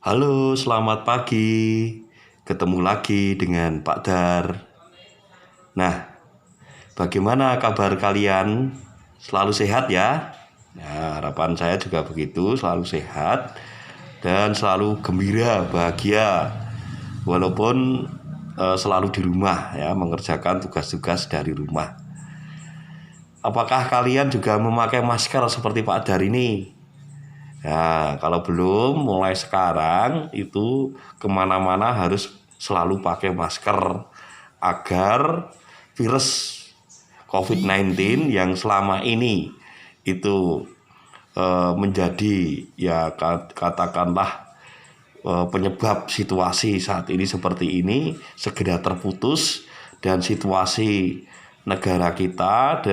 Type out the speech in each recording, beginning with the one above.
Halo, selamat pagi. Ketemu lagi dengan Pak Dar. Nah, bagaimana kabar kalian? Selalu sehat ya? Nah, harapan saya juga begitu, selalu sehat dan selalu gembira, bahagia. Walaupun selalu di rumah ya, mengerjakan tugas-tugas dari rumah. Apakah kalian juga memakai masker seperti Pak Dar ini? Nah, kalau belum, mulai sekarang itu kemana-mana harus selalu pakai masker agar virus COVID-19 yang selama ini itu menjadi ya katakanlah penyebab situasi saat ini seperti ini segera terputus dan situasi negara kita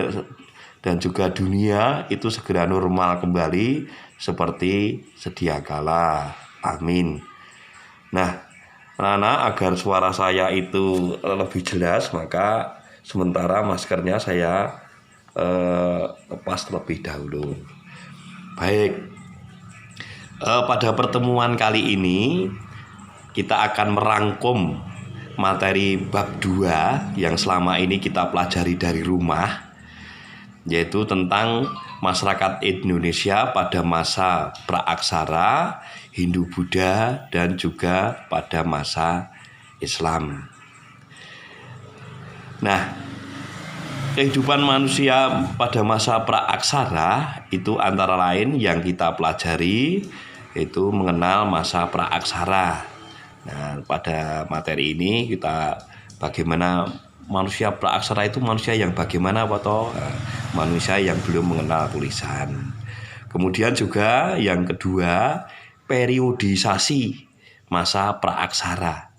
dan juga dunia itu segera normal kembali seperti sedia kala. Amin. Nah, anak-anak, agar suara saya itu lebih jelas, maka sementara maskernya saya lepas terlebih dahulu. Baik, pada pertemuan kali ini kita akan merangkum materi bab 2 yang selama ini kita pelajari dari rumah, yaitu tentang masyarakat Indonesia pada masa praaksara, Hindu-Buddha, dan juga pada masa Islam. Nah, kehidupan manusia pada masa praaksara itu antara lain yang kita pelajari itu mengenal masa praaksara. Nah, pada materi ini kita bagaimana manusia praaksara itu manusia yang bagaimana manusia yang belum mengenal tulisan. Kemudian juga yang kedua, periodisasi masa praaksara,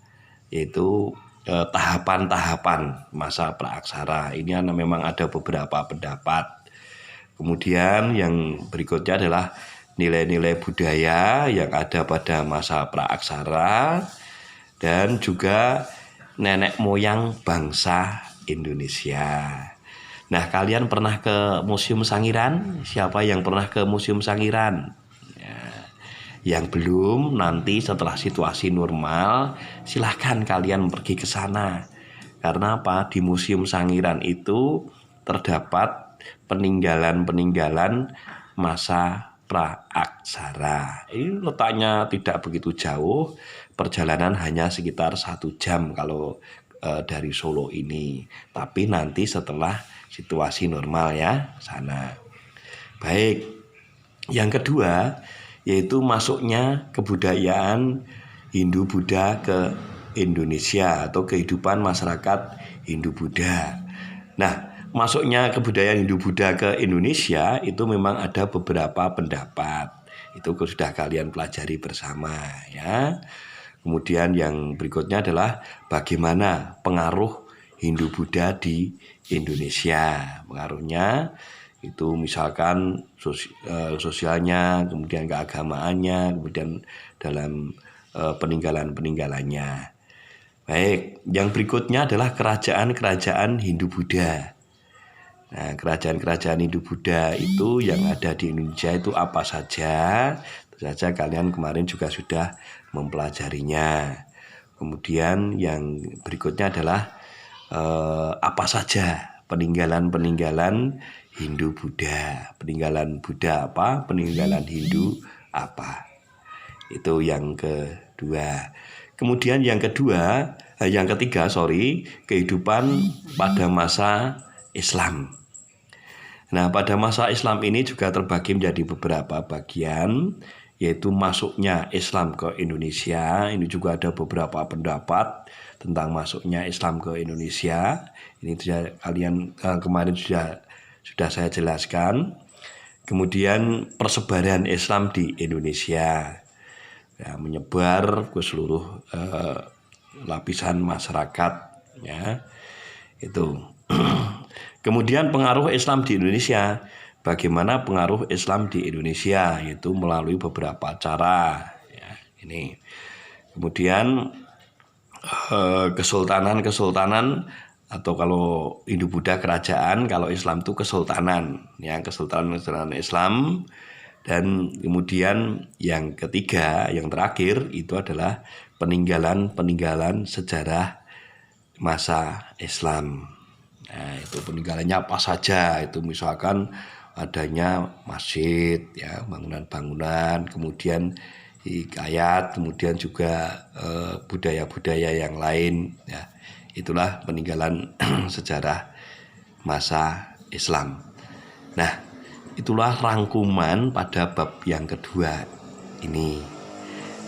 yaitu tahapan-tahapan masa praaksara. Ini memang ada beberapa pendapat. Kemudian yang berikutnya adalah nilai-nilai budaya yang ada pada masa praaksara dan juga nenek moyang bangsa Indonesia. Nah, kalian pernah ke Museum Sangiran? Siapa yang pernah ke Museum Sangiran? Ya. Yang belum, nanti setelah situasi normal, silahkan kalian pergi ke sana. Karena apa? Di Museum Sangiran itu terdapat peninggalan-peninggalan masa praaksara. Ini letaknya tidak begitu jauh, perjalanan hanya sekitar 1 jam kalau dari Solo ini. Tapi nanti setelah situasi normal ya sana. Baik, yang kedua yaitu masuknya kebudayaan Hindu-Buddha ke Indonesia atau kehidupan masyarakat Hindu-Buddha. Nah, masuknya kebudayaan Hindu-Buddha ke Indonesia itu memang ada beberapa pendapat. Itu sudah kalian pelajari bersama ya. Kemudian yang berikutnya adalah bagaimana pengaruh Hindu-Buddha di Indonesia. Pengaruhnya itu misalkan sosialnya, kemudian keagamaannya, kemudian dalam peninggalan-peninggalannya. Baik, yang berikutnya adalah kerajaan-kerajaan Hindu-Buddha. Nah, kerajaan-kerajaan Hindu-Buddha itu yang ada di Indonesia itu apa saja? Tentu saja kalian kemarin juga sudah mempelajarinya. Kemudian yang berikutnya adalah apa saja peninggalan-peninggalan Hindu-Buddha. Peninggalan Buddha apa? Peninggalan Hindu apa? Itu yang kedua. Kemudian yang ketiga, kehidupan pada masa Islam. Nah, pada masa Islam ini juga terbagi menjadi beberapa bagian, yaitu masuknya Islam ke Indonesia. Ini juga ada beberapa pendapat tentang masuknya Islam ke Indonesia. Ini kalian kemarin sudah saya jelaskan. Kemudian persebaran Islam di Indonesia, ya, menyebar ke seluruh lapisan masyarakat ya. Itu. Kemudian pengaruh Islam di Indonesia. Bagaimana pengaruh Islam di Indonesia? Yaitu melalui beberapa cara ya, ini. Kemudian kesultanan atau kalau Hindu-Buddha kerajaan, kalau Islam itu kesultanan ya, kesultanan Islam. Dan kemudian yang ketiga, yang terakhir itu adalah peninggalan sejarah masa Islam. Nah, itu peninggalannya apa saja? Itu misalkan adanya masjid, ya, bangunan-bangunan, kemudian hikayat, kemudian juga budaya-budaya yang lain. Ya, itulah peninggalan sejarah masa Islam. Nah, itulah rangkuman pada bab yang kedua ini.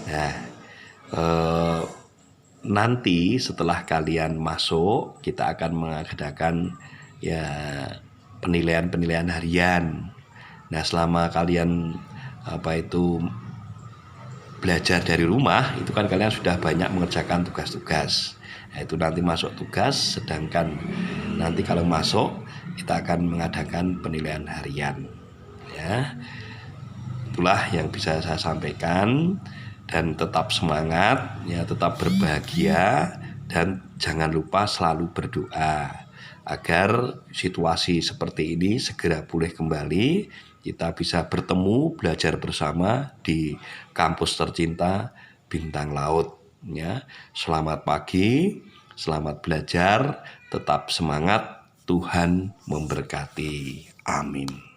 Nah, nanti setelah kalian masuk, kita akan mengadakan ya penilaian harian. Nah, selama kalian belajar dari rumah, itu kan kalian sudah banyak mengerjakan tugas-tugas. Nah, itu nanti masuk tugas, sedangkan nanti kalau masuk kita akan mengadakan penilaian harian. Ya, itulah yang bisa saya sampaikan, dan tetap semangat, ya, tetap berbahagia, dan jangan lupa selalu berdoa agar situasi seperti ini segera pulih kembali, kita bisa bertemu belajar bersama di kampus tercinta Bintang Laut. Ya, selamat pagi, selamat belajar, tetap semangat, Tuhan memberkati. Amin.